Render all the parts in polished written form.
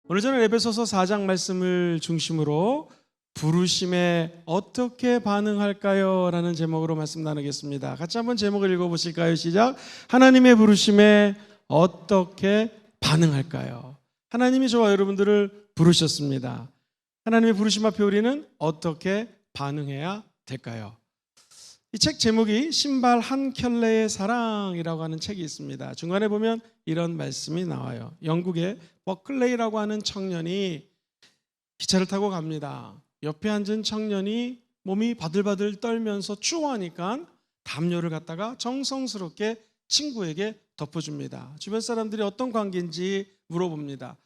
오늘 저는 에베소서 4장 말씀을 중심으로 부르심에 어떻게 반응할까요? 라는 제목으로 말씀 나누겠습니다. 같이 한번 제목을 읽어보실까요? 시작. 하나님의 부르심에 어떻게 반응할까요? 하나님이 저와 여러분들을 부르셨습니다. 하나님의 부르심 앞에 우리는 어떻게 반응해야 될까요? 이 책 제목이 신발 한 켤레의 사랑이라고 하는 책이 있습니다. 중간에 보면 이런 말씀이 나와요. 영국의 버클레이라고 하는 청년이 기차를 타고 갑니다. 옆에 앉은 청년이 몸이 바들바들 떨면서 추워하니까 담요를 갖다가 정성스럽게 친구에게 덮어줍니다. 주변 사람들이 어떤 관계인지 물어봅니다.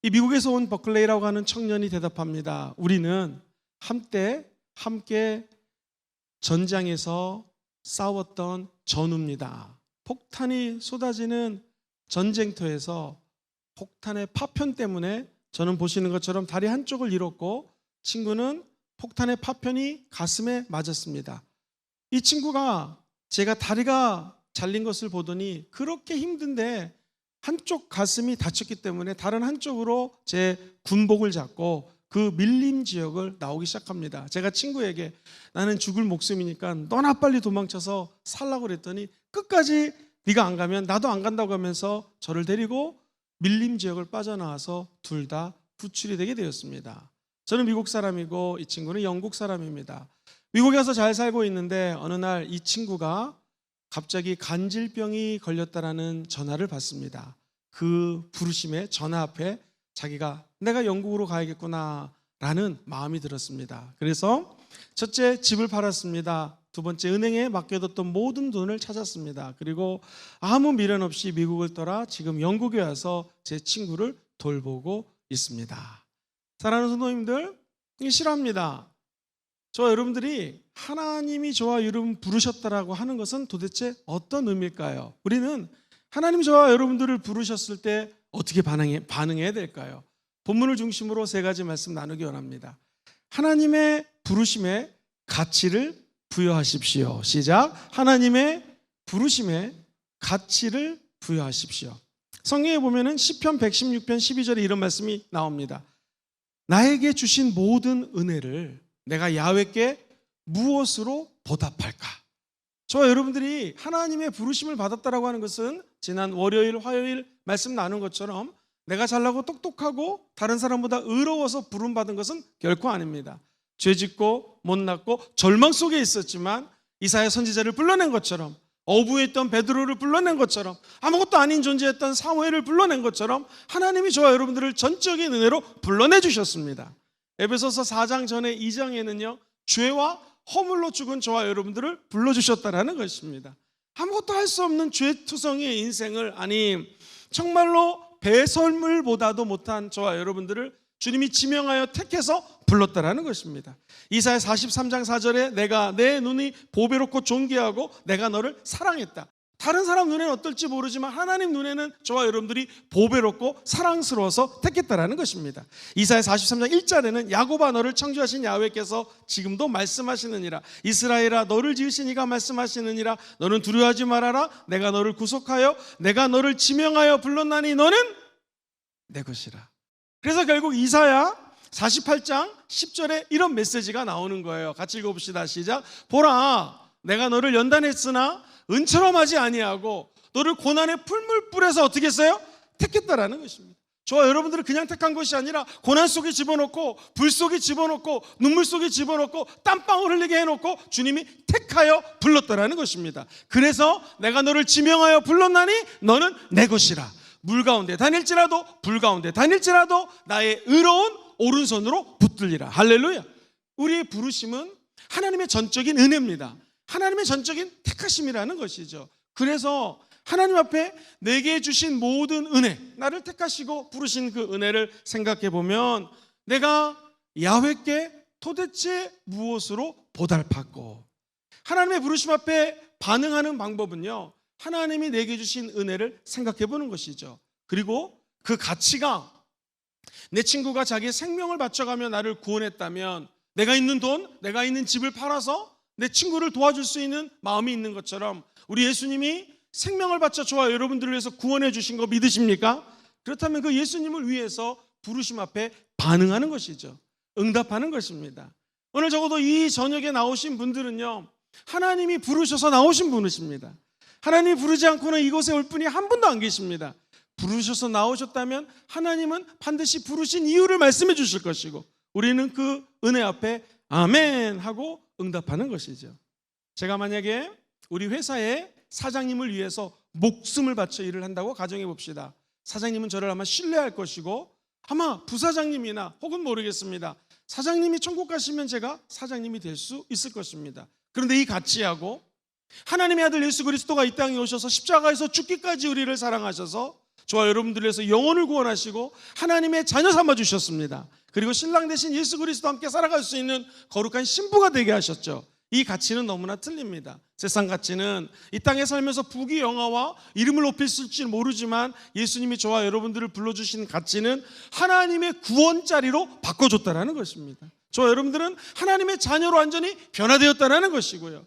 이 미국에서 온 버클레이라고 하는 청년이 대답합니다. 우리는 한때 함께 전장에서 싸웠던 전우입니다. 폭탄이 쏟아지는 전쟁터에서 폭탄의 파편 때문에 저는 보시는 것처럼 다리 한쪽을 잃었고 친구는 폭탄의 파편이 가슴에 맞았습니다. 이 친구가 제가 다리가 잘린 것을 보더니 그렇게 힘든데 한쪽 가슴이 다쳤기 때문에 다른 한쪽으로 제 군복을 잡고 그 밀림 지역을 나오기 시작합니다. 제가 친구에게 나는 죽을 목숨이니까 너나 빨리 도망쳐서 살라고 그랬더니 끝까지 네가 안 가면 나도 안 간다고 하면서 저를 데리고 밀림 지역을 빠져나와서 둘 다 구출이 되게 되었습니다. 저는 미국 사람이고 이 친구는 영국 사람입니다. 미국에 와서 잘 살고 있는데 어느 날 이 친구가 갑자기 간질병이 걸렸다라는 전화를 받습니다. 그 부르심의 전화 앞에 자기가 내가 영국으로 가야겠구나 라는 마음이 들었습니다. 그래서 첫째 집을 팔았습니다. 두 번째 은행에 맡겨뒀던 모든 돈을 찾았습니다. 그리고 아무 미련 없이 미국을 떠나 지금 영국에 와서 제 친구를 돌보고 있습니다. 사랑하는 성도님들, 이게 싫어합니다. 저와 여러분들이 하나님이 저와 여러분 부르셨다라고 하는 것은 도대체 어떤 의미일까요? 우리는 하나님 저와 여러분들을 부르셨을 때 어떻게 반응해야 될까요? 본문을 중심으로 세 가지 말씀 나누기 원합니다. 하나님의 부르심에 가치를 부여하십시오. 시작. 하나님의 부르심에 가치를 부여하십시오. 성경에 보면은 시편 116편 12절에 이런 말씀이 나옵니다. 나에게 주신 모든 은혜를 내가 야훼께 무엇으로 보답할까? 저와 여러분들이 하나님의 부르심을 받았다라고 하는 것은 지난 월요일, 화요일 말씀 나눈 것처럼 내가 잘나고 똑똑하고 다른 사람보다 의로워서 부름받은 것은 결코 아닙니다. 죄짓고 못났고 절망 속에 있었지만 이사야 선지자를 불러낸 것처럼, 어부에 있던 베드로를 불러낸 것처럼, 아무것도 아닌 존재였던 사무엘을 불러낸 것처럼 하나님이 저와 여러분들을 전적인 은혜로 불러내 주셨습니다. 에베소서 4장 전에 2장에는요 죄와 허물로 죽은 저와 여러분들을 불러주셨다라는 것입니다. 아무것도 할 수 없는 죄투성이의 인생을, 아니 정말로 배설물보다도 못한 저와 여러분들을 주님이 지명하여 택해서 불렀다라는 것입니다. 이사야 43장 4절에 내가 내 눈이 보배롭고 존귀하고 내가 너를 사랑했다. 다른 사람 눈에는 어떨지 모르지만 하나님 눈에는 저와 여러분들이 보배롭고 사랑스러워서 택했다라는 것입니다. 이사야 43장 1절에는 야곱아 너를 창조하신 야훼께서 지금도 말씀하시느니라. 이스라엘아 너를 지으신 이가 말씀하시느니라. 너는 두려워하지 말아라. 내가 너를 구속하여 내가 너를 지명하여 불렀나니 너는 내 것이라. 그래서 결국 이사야 48장 10절에 이런 메시지가 나오는 거예요. 같이 읽어봅시다. 시작. 보라 내가 너를 연단했으나 은처럼 하지 아니하고 너를 고난의 풀물불에서 어떻게 했어요? 택했다라는 것입니다. 저와 여러분들을 그냥 택한 것이 아니라 고난 속에 집어넣고 불 속에 집어넣고 눈물 속에 집어넣고 땀방울 흘리게 해놓고 주님이 택하여 불렀다라는 것입니다. 그래서 내가 너를 지명하여 불렀나니 너는 내 것이라. 물 가운데 다닐지라도 불 가운데 다닐지라도 나의 의로운 오른손으로 붙들리라. 할렐루야. 우리의 부르심은 하나님의 전적인 은혜입니다. 하나님의 전적인 택하심이라는 것이죠. 그래서 하나님 앞에 내게 주신 모든 은혜, 나를 택하시고 부르신 그 은혜를 생각해 보면 내가 야훼께 도대체 무엇으로 보답받고, 하나님의 부르심 앞에 반응하는 방법은요 하나님이 내게 주신 은혜를 생각해 보는 것이죠. 그리고 그 가치가 내 친구가 자기의 생명을 바쳐가며 나를 구원했다면 내가 있는 돈, 내가 있는 집을 팔아서 내 친구를 도와줄 수 있는 마음이 있는 것처럼 우리 예수님이 생명을 바쳐 저와 여러분들을 위해서 구원해 주신 거 믿으십니까? 그렇다면 그 예수님을 위해서 부르심 앞에 반응하는 것이죠. 응답하는 것입니다. 오늘 적어도 이 저녁에 나오신 분들은요, 하나님이 부르셔서 나오신 분이십니다. 하나님이 부르지 않고는 이곳에 올 분이 한 분도 안 계십니다. 부르셔서 나오셨다면 하나님은 반드시 부르신 이유를 말씀해 주실 것이고, 우리는 그 은혜 앞에 아멘 하고 응답하는 것이죠. 제가 만약에 우리 회사의 사장님을 위해서 목숨을 바쳐 일을 한다고 가정해 봅시다. 사장님은 저를 아마 신뢰할 것이고, 아마 부사장님이나 혹은 모르겠습니다, 사장님이 천국 가시면 제가 사장님이 될 수 있을 것입니다. 그런데 이 가치하고 하나님의 아들 예수 그리스도가 이 땅에 오셔서 십자가에서 죽기까지 우리를 사랑하셔서 저와 여러분들을 위해서 영혼을 구원하시고 하나님의 자녀 삼아 주셨습니다. 그리고 신랑 대신 예수 그리스도와 함께 살아갈 수 있는 거룩한 신부가 되게 하셨죠. 이 가치는 너무나 틀립니다. 세상 가치는 이 땅에 살면서 부귀영화와 이름을 높일 수 있을지 모르지만 예수님이 저와 여러분들을 불러주신 가치는 하나님의 구원자리로 바꿔줬다는 것입니다. 저와 여러분들은 하나님의 자녀로 완전히 변화되었다는 것이고요,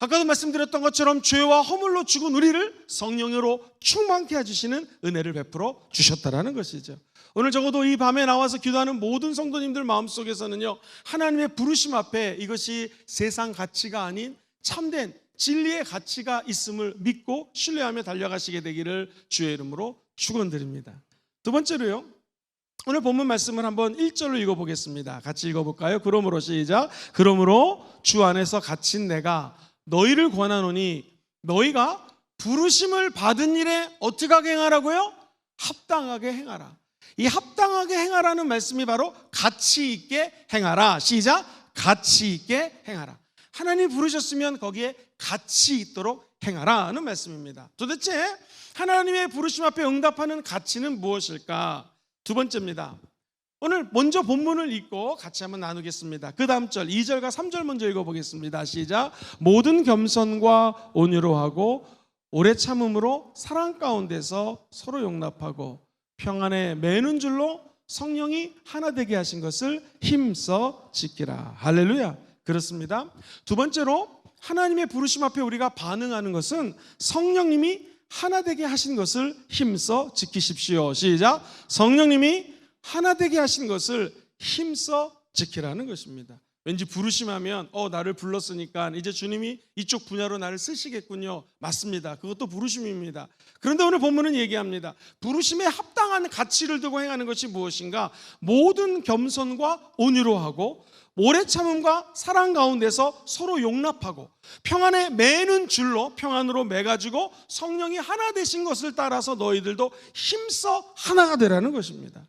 아까도 말씀드렸던 것처럼 죄와 허물로 죽은 우리를 성령으로 충만케 해주시는 은혜를 베풀어 주셨다는 것이죠. 오늘 적어도 이 밤에 나와서 기도하는 모든 성도님들 마음속에서는요, 하나님의 부르심 앞에 이것이 세상 가치가 아닌 참된 진리의 가치가 있음을 믿고 신뢰하며 달려가시게 되기를 주의 이름으로 축원드립니다. 두 번째로요, 오늘 본문 말씀을 한번 1절로 읽어보겠습니다. 같이 읽어볼까요? 그러므로 시작. 그러므로 주 안에서 갇힌 내가 너희를 권하노니 너희가 부르심을 받은 일에 어떻게 하게 행하라고요? 합당하게 행하라. 이 합당하게 행하라는 말씀이 바로 가치 있게 행하라. 시작. 가치 있게 행하라. 하나님 부르셨으면 거기에 가치 있도록 행하라는 말씀입니다. 도대체 하나님의 부르심 앞에 응답하는 가치는 무엇일까? 두 번째입니다. 오늘 먼저 본문을 읽고 같이 한번 나누겠습니다. 그 다음 절 2절과 3절 먼저 읽어보겠습니다. 시작. 모든 겸손과 온유로 하고 오래 참음으로 사랑 가운데서 서로 용납하고 평안에 매는 줄로 성령이 하나 되게 하신 것을 힘써 지키라. 할렐루야. 그렇습니다. 두 번째로 하나님의 부르심 앞에 우리가 반응하는 것은 성령님이 하나 되게 하신 것을 힘써 지키십시오. 시작. 성령님이 하나 되게 하신 것을 힘써 지키라는 것입니다. 왠지 부르심하면 나를 불렀으니까 이제 주님이 이쪽 분야로 나를 쓰시겠군요. 맞습니다. 그것도 부르심입니다. 그런데 오늘 본문은 얘기합니다. 부르심에 합당한 가치를 두고 행하는 것이 무엇인가? 모든 겸손과 온유로 하고 오래 참음과 사랑 가운데서 서로 용납하고 평안에 매는 줄로 평안으로 매가지고 성령이 하나 되신 것을 따라서 너희들도 힘써 하나가 되라는 것입니다.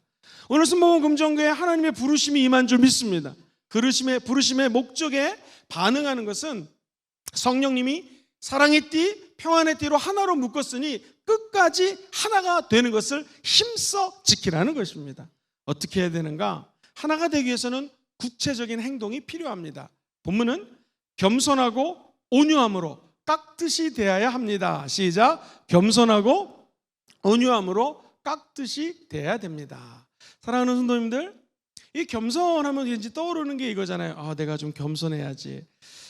오늘 순복음 금정교회 하나님의 부르심이 임한 줄 믿습니다. 부르심의 목적에 반응하는 것은 성령님이 사랑의 띠, 평안의 띠로 하나로 묶었으니 끝까지 하나가 되는 것을 힘써 지키라는 것입니다. 어떻게 해야 되는가? 하나가 되기 위해서는 구체적인 행동이 필요합니다. 본문은 겸손하고 온유함으로 깍듯이 대해야 합니다. 시작. 겸손하고 온유함으로 깍듯이 대해야 됩니다. 사랑하는 성도님들, 이 겸손하면 왠지 떠오르는 게 이거잖아요. 내가 좀 겸손해야지.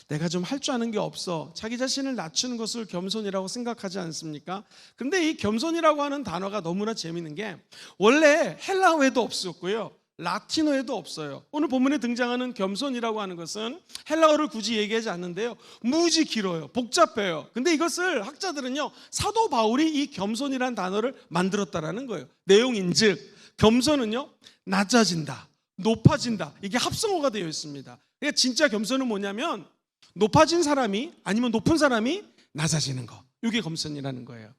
내가 좀 할 줄 아는 게 없어. 자기 자신을 낮추는 것을 겸손이라고 생각하지 않습니까? 그런데 이 겸손이라고 하는 단어가 너무나 재미있는 게 원래 헬라어에도 없었고요, 라틴어에도 없어요. 오늘 본문에 등장하는 겸손이라고 하는 것은 헬라어를 굳이 얘기하지 않는데요, 무지 길어요. 복잡해요. 근데 이것을 학자들은요, 사도 바울이 이 겸손이라는 단어를 만들었다라는 거예요. 내용인즉 겸손은요, 낮아진다, 높아진다, 이게 합성어가 되어 있습니다. 그러니까 진짜 겸손은 뭐냐면 높아진 사람이 아니면 높은 사람이 낮아지는 거, 이게 겸손이라는 거예요.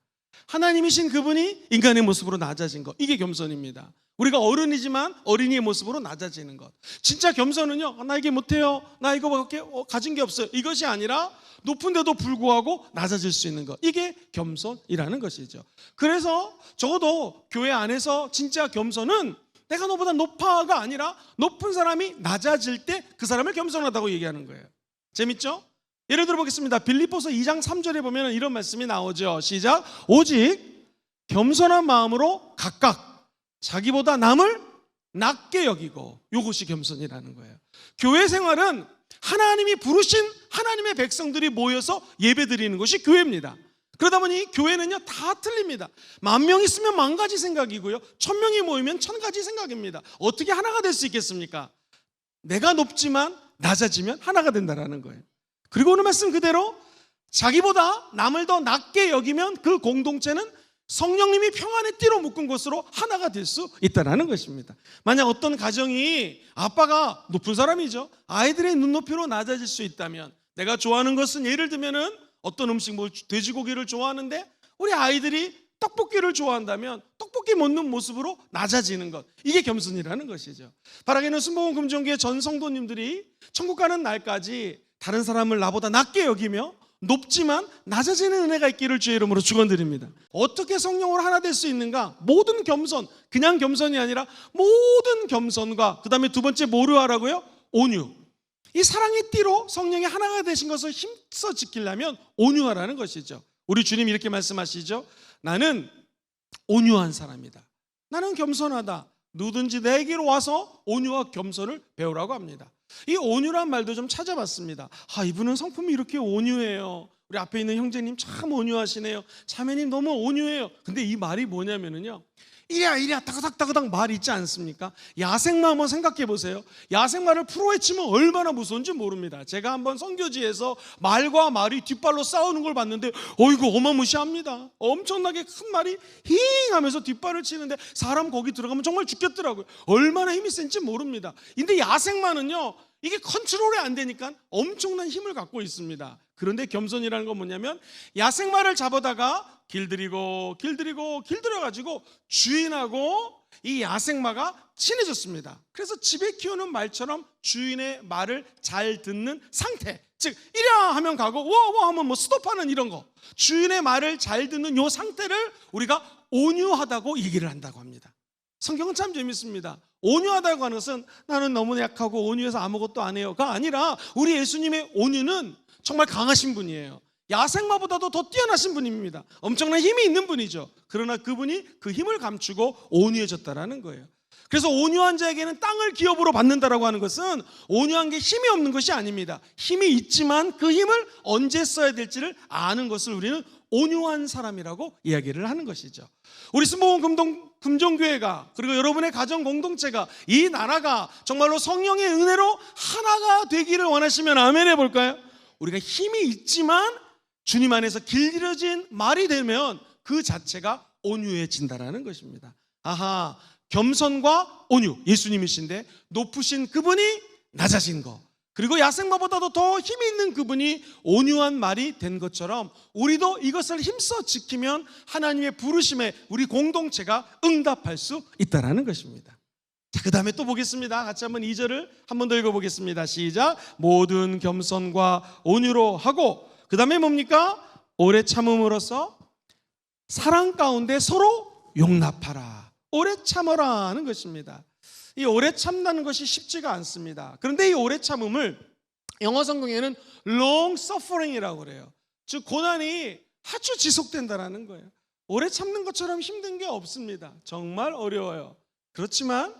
하나님이신 그분이 인간의 모습으로 낮아진 것, 이게 겸손입니다. 우리가 어른이지만 어린이의 모습으로 낮아지는 것. 진짜 겸손은요, 나 이게 못해요, 나 이거밖에 가진 게 없어요, 이것이 아니라 높은데도 불구하고 낮아질 수 있는 것, 이게 겸손이라는 것이죠. 그래서 적어도 교회 안에서 진짜 겸손은 내가 너보다 높아가 아니라 높은 사람이 낮아질 때 그 사람을 겸손하다고 얘기하는 거예요. 재밌죠? 예를 들어 보겠습니다. 빌립보서 2장 3절에 보면 이런 말씀이 나오죠. 시작. 오직 겸손한 마음으로 각각 자기보다 남을 낮게 여기고, 이것이 겸손이라는 거예요. 교회 생활은 하나님이 부르신 하나님의 백성들이 모여서 예배 드리는 것이 교회입니다. 그러다 보니 교회는요 다 틀립니다. 10,000명 있으면 10,000가지 생각이고요, 1,000명이 모이면 1,000가지 생각입니다. 어떻게 하나가 될 수 있겠습니까? 내가 높지만 낮아지면 하나가 된다라는 거예요. 그리고 오늘 말씀 그대로 자기보다 남을 더 낮게 여기면 그 공동체는 성령님이 평안의 띠로 묶은 것으로 하나가 될 수 있다는 것입니다. 만약 어떤 가정이 아빠가 높은 사람이죠, 아이들의 눈높이로 낮아질 수 있다면, 내가 좋아하는 것은 예를 들면은 어떤 음식, 돼지고기를 좋아하는데 우리 아이들이 떡볶이를 좋아한다면 떡볶이 먹는 모습으로 낮아지는 것, 이게 겸손이라는 것이죠. 바라기는 순복음 금종교회 전 성도님들이 천국 가는 날까지 다른 사람을 나보다 낮게 여기며 높지만 낮아지는 은혜가 있기를 주의 이름으로 축원드립니다. 어떻게 성령으로 하나 될 수 있는가? 모든 겸손, 그냥 겸손이 아니라 모든 겸손과, 그 다음에 두 번째 뭐로 하라고요? 온유. 이 사랑의 띠로 성령이 하나가 되신 것을 힘써 지키려면 온유하라는 것이죠. 우리 주님이 이렇게 말씀하시죠. 나는 온유한 사람이다. 나는 겸손하다. 누구든지 내게로 와서 온유와 겸손을 배우라고 합니다. 이 온유란 말도 좀 찾아봤습니다. 이분은 성품이 이렇게 온유해요. 우리 앞에 있는 형제님 참 온유하시네요. 자매님 너무 온유해요. 근데 이 말이 뭐냐면요, 이랴 따그닥따그닥 말 있지 않습니까? 야생마 한번 생각해 보세요. 야생마를 풀어헤치면 얼마나 무서운지 모릅니다. 제가 한번 선교지에서 말과 말이 뒷발로 싸우는 걸 봤는데 이거 어마무시합니다. 엄청나게 큰 말이 힝 하면서 뒷발을 치는데 사람 거기 들어가면 정말 죽겠더라고요. 얼마나 힘이 센지 모릅니다. 근데 야생마는요, 이게 컨트롤이 안 되니까 엄청난 힘을 갖고 있습니다. 그런데 겸손이라는 건 뭐냐면, 야생마를 잡아다가 길들여가지고 주인하고 이 야생마가 친해졌습니다. 그래서 집에 키우는 말처럼 주인의 말을 잘 듣는 상태, 즉 이랴 하면 가고 워 하면 스톱하는 이런 거, 주인의 말을 잘 듣는 이 상태를 우리가 온유하다고 얘기를 한다고 합니다. 성경은 참 재밌습니다. 온유하다고 하는 것은 나는 너무 약하고 온유해서 아무것도 안 해요가 아니라, 우리 예수님의 온유는 정말 강하신 분이에요. 야생마보다도 더 뛰어나신 분입니다. 엄청난 힘이 있는 분이죠. 그러나 그분이 그 힘을 감추고 온유해졌다라는 거예요. 그래서 온유한 자에게는 땅을 기업으로 받는다라고 하는 것은, 온유한 게 힘이 없는 것이 아닙니다. 힘이 있지만 그 힘을 언제 써야 될지를 아는 것을 우리는 온유한 사람이라고 이야기를 하는 것이죠. 우리 순복음 금종교회가, 그리고 여러분의 가정 공동체가, 이 나라가 정말로 성령의 은혜로 하나가 되기를 원하시면 아멘 해볼까요? 우리가 힘이 있지만 주님 안에서 길들여진 말이 되면 그 자체가 온유해진다라는 것입니다. 겸손과 온유, 예수님이신데 높으신 그분이 낮아진 거, 그리고 야생마보다도 더 힘이 있는 그분이 온유한 말이 된 것처럼, 우리도 이것을 힘써 지키면 하나님의 부르심에 우리 공동체가 응답할 수 있다는 것입니다. 자, 그 다음에 또 보겠습니다. 같이 한번 2절을 한번 더 읽어보겠습니다. 시작. 모든 겸손과 온유로 하고, 그 다음에 뭡니까? 오래 참음으로써 사랑 가운데 서로 용납하라. 오래 참어라 하는 것입니다. 이 오래 참다는 것이 쉽지가 않습니다. 그런데 이 오래 참음을 영어 성경에는 long suffering이라고 그래요. 즉 고난이 아주 지속된다라는 거예요. 오래 참는 것처럼 힘든 게 없습니다. 정말 어려워요. 그렇지만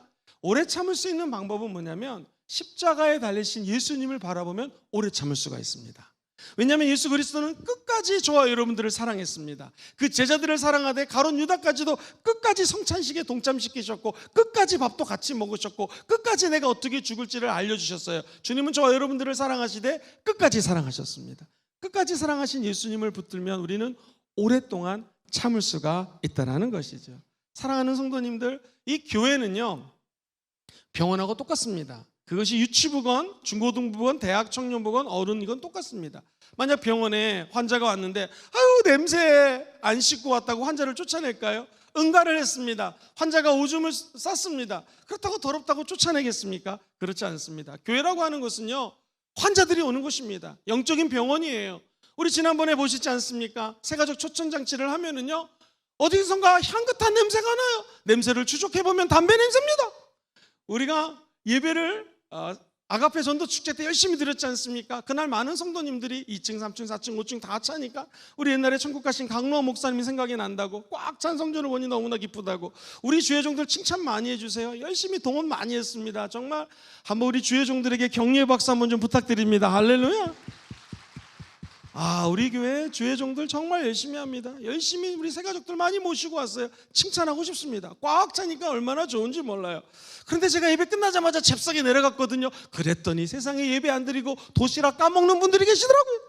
오래 참을 수 있는 방법은 뭐냐면, 십자가에 달리신 예수님을 바라보면 오래 참을 수가 있습니다. 왜냐하면 예수 그리스도는 끝까지 저와 여러분들을 사랑했습니다. 그 제자들을 사랑하되 가룟 유다까지도 끝까지 성찬식에 동참시키셨고, 끝까지 밥도 같이 먹으셨고, 끝까지 내가 어떻게 죽을지를 알려주셨어요. 주님은 저와 여러분들을 사랑하시되 끝까지 사랑하셨습니다. 끝까지 사랑하신 예수님을 붙들면 우리는 오랫동안 참을 수가 있다는 것이죠. 사랑하는 성도님들, 이 교회는요 병원하고 똑같습니다. 그것이 유치부건, 중고등부건, 대학 청년부건, 어른, 이건 똑같습니다. 만약 병원에 환자가 왔는데 냄새 안 씻고 왔다고 환자를 쫓아낼까요? 응가를 했습니다. 환자가 오줌을 쌌습니다. 그렇다고 더럽다고 쫓아내겠습니까? 그렇지 않습니다. 교회라고 하는 것은요 환자들이 오는 곳입니다. 영적인 병원이에요. 우리 지난번에 보시지 않습니까? 새가족 초청장치를 하면은요 어디선가 향긋한 냄새가 나요. 냄새를 추적해보면 담배 냄새입니다. 우리가 예배를 아가페 전도 축제 때 열심히 드렸지 않습니까? 그날 많은 성도님들이 2층, 3층, 4층, 5층 다 차니까 우리 옛날에 천국 가신 강로아 목사님이 생각이 난다고, 꽉 찬 성전을 보니 너무나 기쁘다고. 우리 주의 종들 칭찬 많이 해주세요. 열심히 동원 많이 했습니다. 정말 한번 우리 주의 종들에게 격려의 박수 한번 좀 부탁드립니다. 할렐루야. 우리 교회 주회종들 정말 열심히 합니다. 열심히 우리 새가족들 많이 모시고 왔어요. 칭찬하고 싶습니다. 꽉 차니까 얼마나 좋은지 몰라요. 그런데 제가 예배 끝나자마자 잽싸게 내려갔거든요. 그랬더니 세상에 예배 안 드리고 도시락 까먹는 분들이 계시더라고요.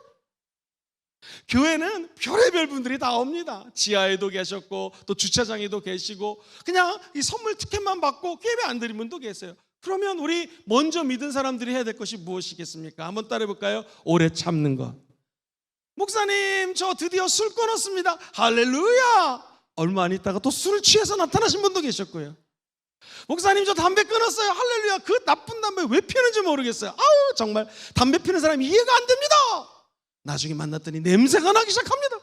교회는 별의별 분들이 다 옵니다. 지하에도 계셨고 또 주차장에도 계시고 그냥 이 선물 티켓만 받고 예배 안 드린 분도 계세요. 그러면 우리 먼저 믿은 사람들이 해야 될 것이 무엇이겠습니까? 한번 따라해 볼까요? 오래 참는 것. 목사님, 저 드디어 술 끊었습니다. 할렐루야. 얼마 안 있다가 또 술을 취해서 나타나신 분도 계셨고요. 목사님, 저 담배 끊었어요. 할렐루야. 그 나쁜 담배 왜 피우는지 모르겠어요. 정말 담배 피우는 사람이 이해가 안 됩니다. 나중에 만났더니 냄새가 나기 시작합니다.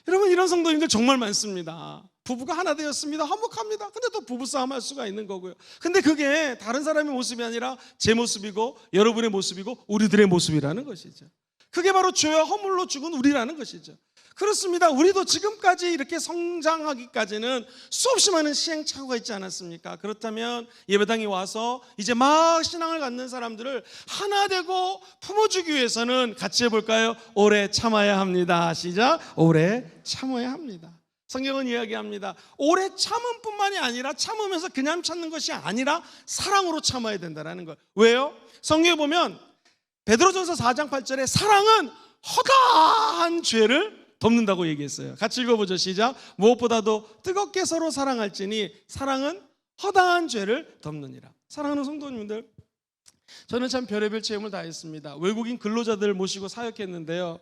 여러분, 이런 성도님들 정말 많습니다. 부부가 하나 되었습니다. 화목합니다. 근데 또 부부싸움 할 수가 있는 거고요. 근데 그게 다른 사람의 모습이 아니라 제 모습이고 여러분의 모습이고 우리들의 모습이라는 것이죠. 그게 바로 죄와 허물로 죽은 우리라는 것이죠. 그렇습니다. 우리도 지금까지 이렇게 성장하기까지는 수없이 많은 시행착오가 있지 않았습니까? 그렇다면 예배당에 와서 이제 막 신앙을 갖는 사람들을 하나 되고 품어주기 위해서는 같이 해볼까요? 오래 참아야 합니다. 시작. 오래 참아야 합니다. 성경은 이야기합니다. 오래 참음 뿐만이 아니라 참으면서 그냥 참는 것이 아니라 사랑으로 참아야 된다는 걸. 왜요? 성경에 보면 베드로전서 4장 8절에 사랑은 허다한 죄를 덮는다고 얘기했어요. 같이 읽어보죠. 시작. 무엇보다도 뜨겁게 서로 사랑할지니 사랑은 허다한 죄를 덮느니라. 사랑하는 성도님들, 저는 참 별의별 체험을 다 했습니다. 외국인 근로자들 모시고 사역했는데요.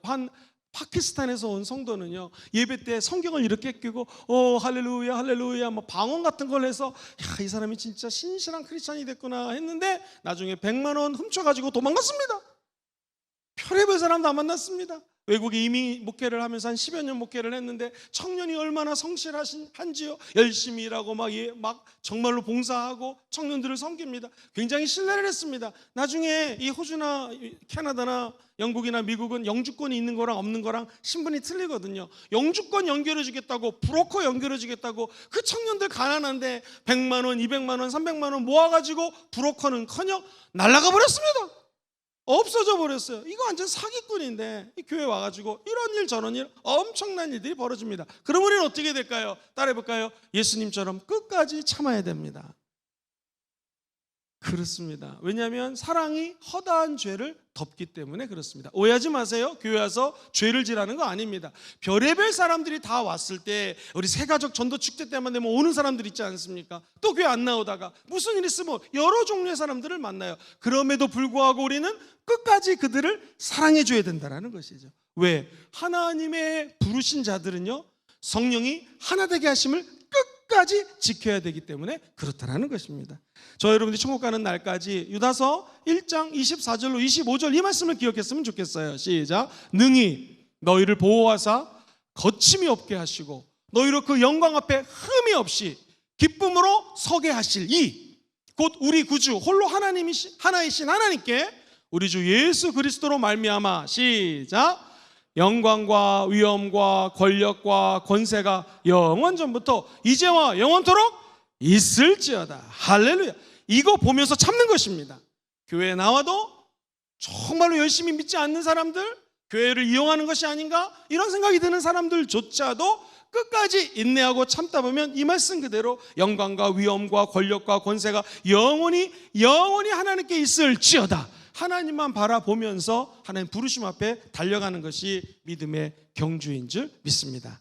파키스탄에서 온 성도는요, 예배 때 성경을 이렇게 끼고 할렐루야 할렐루야 뭐 방언 같은 걸 해서 이 사람이 진짜 신실한 크리스찬이 됐구나 했는데 나중에 100만 원 훔쳐가지고 도망갔습니다. 별의별 사람 다 만났습니다. 외국에 이민 목회를 하면서 한 10여 년 목회를 했는데 청년이 얼마나 성실한지요. 열심히 일하고 막 정말로 봉사하고 청년들을 섬깁니다. 굉장히 신뢰를 했습니다. 나중에 이 호주나 캐나다나 영국이나 미국은 영주권이 있는 거랑 없는 거랑 신분이 틀리거든요. 영주권 연결해 주겠다고 브로커 연결해 주겠다고 그 청년들 가난한데 100만 원, 200만 원, 300만 원 모아가지고 브로커는커녕 날아가 버렸습니다. 없어져 버렸어요. 이거 완전 사기꾼인데 이 교회 와가지고 이런 일 저런 일 엄청난 일들이 벌어집니다. 그럼 우리는 어떻게 될까요? 따라해볼까요? 예수님처럼 끝까지 참아야 됩니다. 그렇습니다. 왜냐하면 사랑이 허다한 죄를 덮기 때문에 그렇습니다. 오해하지 마세요. 교회 와서 죄를 지라는 거 아닙니다. 별의별 사람들이 다 왔을 때 우리 새가족 전도 축제 때만 되면 오는 사람들 있지 않습니까? 또 교회 안 나오다가 무슨 일 있으면 여러 종류의 사람들을 만나요. 그럼에도 불구하고 우리는 끝까지 그들을 사랑해 줘야 된다는 것이죠. 왜? 하나님의 부르신 자들은요, 성령이 하나 되게 하심을 끝까지 지켜야 되기 때문에 그렇다는 것입니다. 저 여러분들이 천국 가는 날까지 유다서 1장 24절로 25절 이 말씀을 기억했으면 좋겠어요. 시작. 능히 너희를 보호하사 거침이 없게 하시고 너희로 그 영광 앞에 흠이 없이 기쁨으로 서게 하실 이 곧 우리 구주 홀로 하나이신 하나님께 우리 주 예수 그리스도로 말미암아 시작. 영광과 위엄과 권력과 권세가 영원 전부터 이제와 영원토록 있을지어다. 할렐루야. 이거 보면서 참는 것입니다. 교회에 나와도 정말로 열심히 믿지 않는 사람들, 교회를 이용하는 것이 아닌가 이런 생각이 드는 사람들조차도 끝까지 인내하고 참다 보면 이 말씀 그대로 영광과 위엄과 권력과 권세가 영원히 하나님께 있을지어다. 하나님만 바라보면서 하나님 부르심 앞에 달려가는 것이 믿음의 경주인 줄 믿습니다.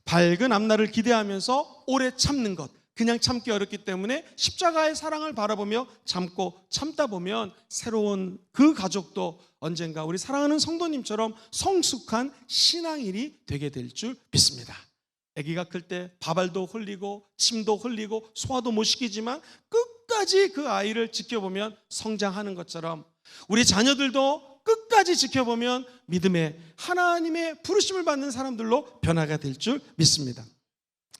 밝은 앞날을 기대하면서 오래 참는 것, 그냥 참기 어렵기 때문에 십자가의 사랑을 바라보며 참고 참다 보면 새로운 그 가족도 언젠가 우리 사랑하는 성도님처럼 성숙한 신앙인이 되게 될 줄 믿습니다. 아기가 클 때 밥알도 흘리고 침도 흘리고 소화도 못 시키지만 끝까지 그 아이를 지켜보면 성장하는 것처럼 우리 자녀들도 끝까지 지켜보면 믿음의 하나님의 부르심을 받는 사람들로 변화가 될 줄 믿습니다.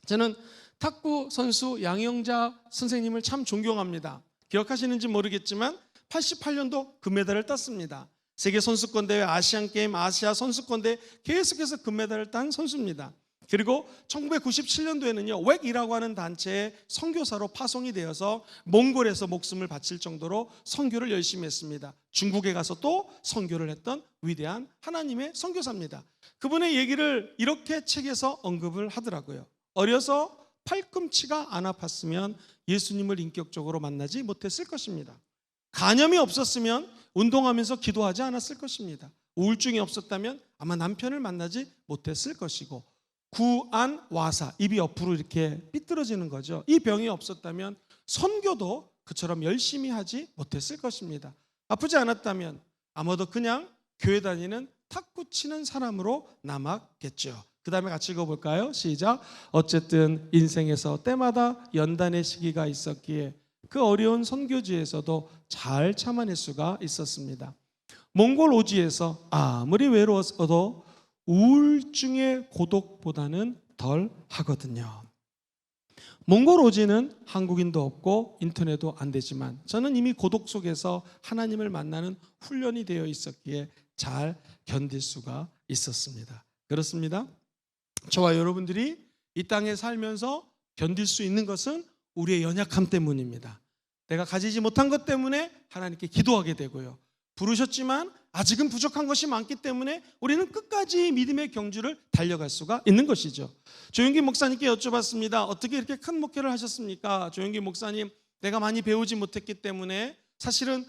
저는 탁구 선수 양영자 선생님을 참 존경합니다. 기억하시는지 모르겠지만 88년도 금메달을 땄습니다. 세계 선수권대회, 아시안게임, 아시아 선수권대회 계속해서 금메달을 딴 선수입니다. 그리고 1997년도에는요 웩이라고 하는 단체의 선교사로 파송이 되어서 몽골에서 목숨을 바칠 정도로 선교를 열심히 했습니다. 중국에 가서 또 선교를 했던 위대한 하나님의 선교사입니다. 그분의 얘기를 이렇게 책에서 언급을 하더라고요. 어려서 팔꿈치가 안 아팠으면 예수님을 인격적으로 만나지 못했을 것입니다. 간염이 없었으면 운동하면서 기도하지 않았을 것입니다. 우울증이 없었다면 아마 남편을 만나지 못했을 것이고, 구안와사, 입이 옆으로 이렇게 삐뚤어지는 거죠. 이 병이 없었다면 선교도 그처럼 열심히 하지 못했을 것입니다. 아프지 않았다면 아마도 그냥 교회 다니는 탁구 치는 사람으로 남았겠죠. 그 다음에 같이 읽어볼까요? 시작. 어쨌든 인생에서 때마다 연단의 시기가 있었기에 그 어려운 선교지에서도 잘 참아낼 수가 있었습니다. 몽골 오지에서 아무리 외로워도 우울증의 고독보다는 덜 하거든요. 몽골 오지는 한국인도 없고 인터넷도 안 되지만 저는 이미 고독 속에서 하나님을 만나는 훈련이 되어 있었기에 잘 견딜 수가 있었습니다. 그렇습니다. 저와 여러분들이 이 땅에 살면서 견딜 수 있는 것은 우리의 연약함 때문입니다. 내가 가지지 못한 것 때문에 하나님께 기도하게 되고요. 부르셨지만 아직은 부족한 것이 많기 때문에 우리는 끝까지 믿음의 경주를 달려갈 수가 있는 것이죠. 조용기 목사님께 여쭤봤습니다. 어떻게 이렇게 큰 목회를 하셨습니까? 조용기 목사님, 내가 많이 배우지 못했기 때문에 사실은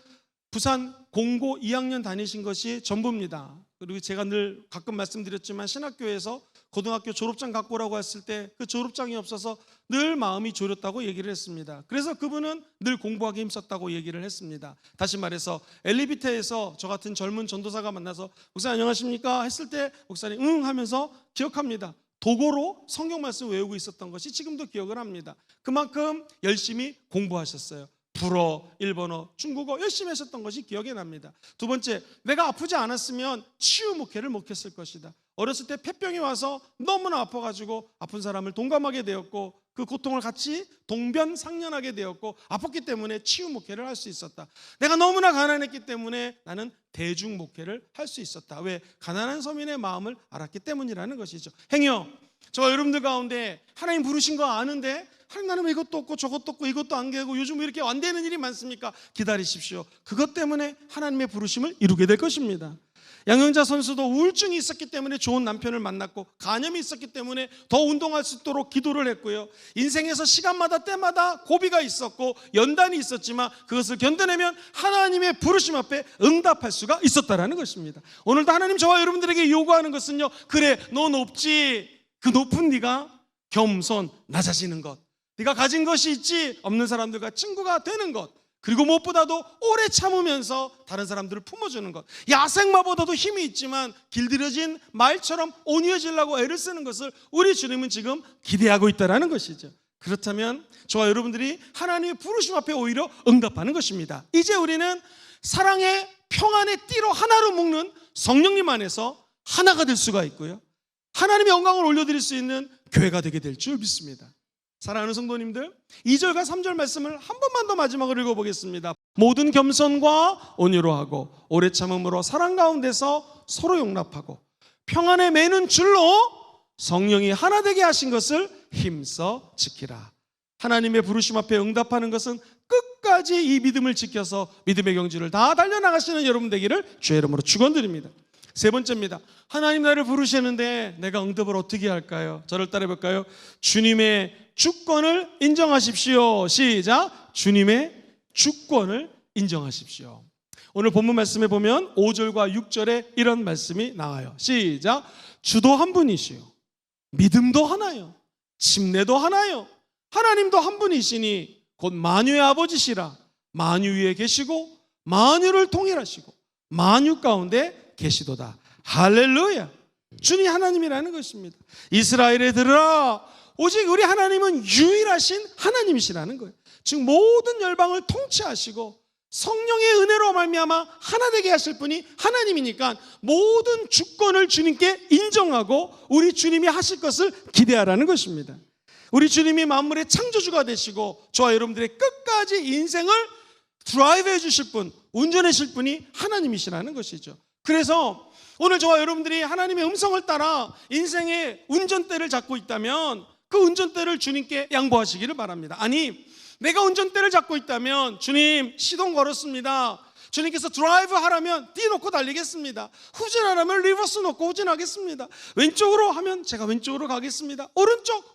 부산 공고 2학년 다니신 것이 전부입니다. 그리고 제가 늘 가끔 말씀드렸지만 신학교에서 고등학교 졸업장 갖고 오라고 했을 때 그 졸업장이 없어서 늘 마음이 졸였다고 얘기를 했습니다. 그래서 그분은 늘 공부하기 힘썼다고 얘기를 했습니다. 다시 말해서 엘리베이터에서 저 같은 젊은 전도사가 만나서 목사님 안녕하십니까 했을 때 목사님 응 하면서 기억합니다. 도고로 성경 말씀 외우고 있었던 것이 지금도 기억을 합니다. 그만큼 열심히 공부하셨어요. 불어, 일본어, 중국어 열심히 하셨던 것이 기억에 납니다. 두 번째, 내가 아프지 않았으면 치유 목회를 못 했을 것이다. 어렸을 때 폐병이 와서 너무나 아파가지고 아픈 사람을 동감하게 되었고 그 고통을 같이 동변상련하게 되었고 아팠기 때문에 치유 목회를 할 수 있었다. 내가 너무나 가난했기 때문에 나는 대중 목회를 할 수 있었다. 왜? 가난한 서민의 마음을 알았기 때문이라는 것이죠. 행여 저와 여러분들 가운데 하나님 부르신 거 아는데 하나님 나는 이것도 없고 저것도 없고 이것도 안 되고 요즘 왜 이렇게 안 되는 일이 많습니까? 기다리십시오. 그것 때문에 하나님의 부르심을 이루게 될 것입니다. 양영자 선수도 우울증이 있었기 때문에 좋은 남편을 만났고 간염이 있었기 때문에 더 운동할 수 있도록 기도를 했고요. 인생에서 시간마다 때마다 고비가 있었고 연단이 있었지만 그것을 견뎌내면 하나님의 부르심 앞에 응답할 수가 있었다라는 것입니다. 오늘도 하나님 저와 여러분들에게 요구하는 것은요, 그래 너 높지, 그 높은 네가 겸손 낮아지는 것, 네가 가진 것이 있지 없는 사람들과 친구가 되는 것, 그리고 무엇보다도 오래 참으면서 다른 사람들을 품어주는 것. 야생마보다도 힘이 있지만 길들여진 말처럼 온유해지려고 애를 쓰는 것을 우리 주님은 지금 기대하고 있다는 것이죠. 그렇다면 저와 여러분들이 하나님의 부르심 앞에 오히려 응답하는 것입니다. 이제 우리는 사랑의 평안의 띠로 하나로 묶는 성령님 안에서 하나가 될 수가 있고요, 하나님의 영광을 올려드릴 수 있는 교회가 되게 될 줄 믿습니다. 사랑하는 성도님들, 2절과 3절 말씀을 한 번만 더 마지막으로 읽어보겠습니다. 모든 겸손과 온유로 하고 오래 참음으로 사랑 가운데서 서로 용납하고 평안에 매는 줄로 성령이 하나 되게 하신 것을 힘써 지키라. 하나님의 부르심 앞에 응답하는 것은 끝까지 이 믿음을 지켜서 믿음의 경주를 다 달려나가시는 여러분 되기를 주의 이름으로 축원드립니다. 세 번째입니다. 하나님 나를 부르시는데 내가 응답을 어떻게 할까요? 저를 따라해 볼까요? 주님의 주권을 인정하십시오. 시작. 주님의 주권을 인정하십시오. 오늘 본문 말씀에 보면 5절과 6절에 이런 말씀이 나와요. 시작. 주도 한 분이시요 믿음도 하나요 침례도 하나요 하나님도 한 분이시니 곧 만유의 아버지시라. 만유 위에 계시고 만유를 통일하시고 만유 가운데 계시도다. 할렐루야. 주님 하나님이라는 것입니다. 이스라엘에 들으라. 오직 우리 하나님은 유일하신 하나님이시라는 거예요. 즉 모든 열방을 통치하시고 성령의 은혜로 말미암아 하나 되게 하실 분이 하나님이니까 모든 주권을 주님께 인정하고 우리 주님이 하실 것을 기대하라는 것입니다. 우리 주님이 만물의 창조주가 되시고 저와 여러분들의 끝까지 인생을 드라이브 해주실 분, 운전해 주실 분이 하나님이시라는 것이죠. 그래서 오늘 저와 여러분들이 하나님의 음성을 따라 인생의 운전대를 잡고 있다면 그 운전대를 주님께 양보하시기를 바랍니다. 아니, 내가 운전대를 잡고 있다면 주님 시동 걸었습니다. 주님께서 드라이브 하라면 D 놓고 달리겠습니다. 후진하라면 리버스 놓고 후진하겠습니다. 왼쪽으로 하면 제가 왼쪽으로 가겠습니다.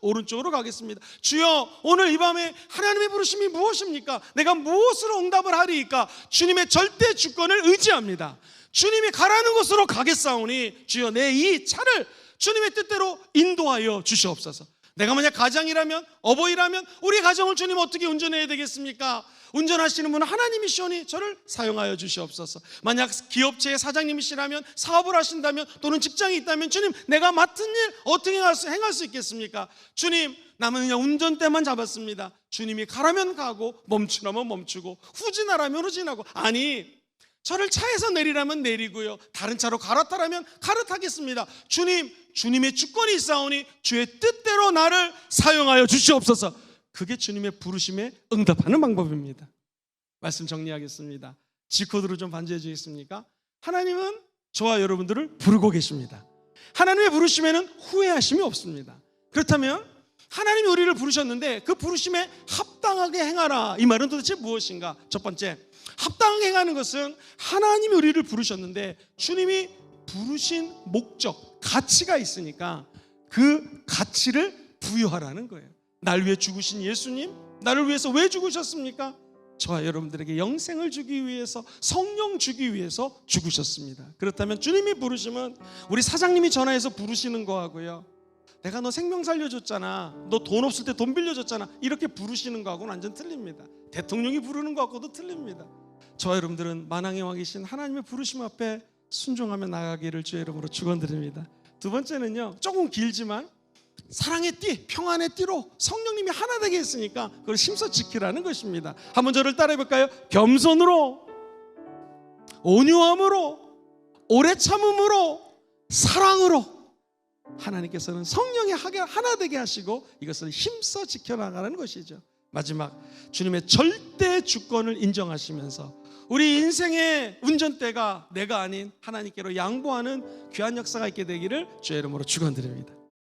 오른쪽으로 가겠습니다. 주여, 오늘 이 밤에 하나님의 부르심이 무엇입니까? 내가 무엇으로 응답을 하리이까? 주님의 절대 주권을 의지합니다. 주님이 가라는 곳으로 가겠사오니 주여, 내 이 차를 주님의 뜻대로 인도하여 주시옵소서. 내가 만약 가장이라면, 어버이라면 우리 가정을 주님 어떻게 운전해야 되겠습니까? 운전하시는 분은 하나님이시오니 저를 사용하여 주시옵소서. 만약 기업체의 사장님이시라면, 사업을 하신다면, 또는 직장이 있다면 주님, 내가 맡은 일 어떻게 행할 수 있겠습니까? 주님, 남은 그냥 운전대만 잡았습니다. 주님이 가라면 가고 멈추라면 멈추고 후진하라면 후진하고, 아니, 저를 차에서 내리라면 내리고요, 다른 차로 갈아타라면 갈아타겠습니다. 주님, 주님의 주권이 있사오니 주의 뜻대로 나를 사용하여 주시옵소서. 그게 주님의 부르심에 응답하는 방법입니다. 말씀 정리하겠습니다. G코드로 좀 반주해 주겠습니까? 하나님은 저와 여러분들을 부르고 계십니다. 하나님의 부르심에는 후회하심이 없습니다. 그렇다면 하나님이 우리를 부르셨는데 그 부르심에 합당하게 행하라, 이 말은 도대체 무엇인가? 첫 번째, 합당하게 행하는 것은 하나님이 우리를 부르셨는데 주님이 부르신 목적, 가치가 있으니까 그 가치를 부여하라는 거예요. 날 위해 죽으신 예수님, 나를 위해서 왜 죽으셨습니까? 저와 여러분들에게 영생을 주기 위해서, 성령 주기 위해서 죽으셨습니다. 그렇다면 주님이 부르시면 우리 사장님이 전화해서 부르시는 거하고요, 내가 너 생명 살려줬잖아, 너 돈 없을 때 돈 빌려줬잖아, 이렇게 부르시는 거하고는 완전 틀립니다. 대통령이 부르는 거하고도 틀립니다. 저와 여러분들은 만왕의 왕이신 하나님의 부르심 앞에 순종하며 나가기를 주의 이름으로 축원드립니다. 두 번째는요, 조금 길지만 사랑의 띠, 평안의 띠로 성령님이 하나 되게 했으니까 그걸 심서 지키라는 것입니다. 한번 저를 따라해 볼까요? 겸손으로, 온유함으로, 오래 참음으로, 사랑으로 하나님께서는 성령이 하나 되게 하시고 이것을 힘써 지켜나가는 것이죠. 마지막, 주님의 절대 주권을 인정하시면서 우리 인생의 운전대가 내가 아닌 하나님께로 양보하는 귀한 역사가 있게 되기를 주의 이름으로 축원드립니다.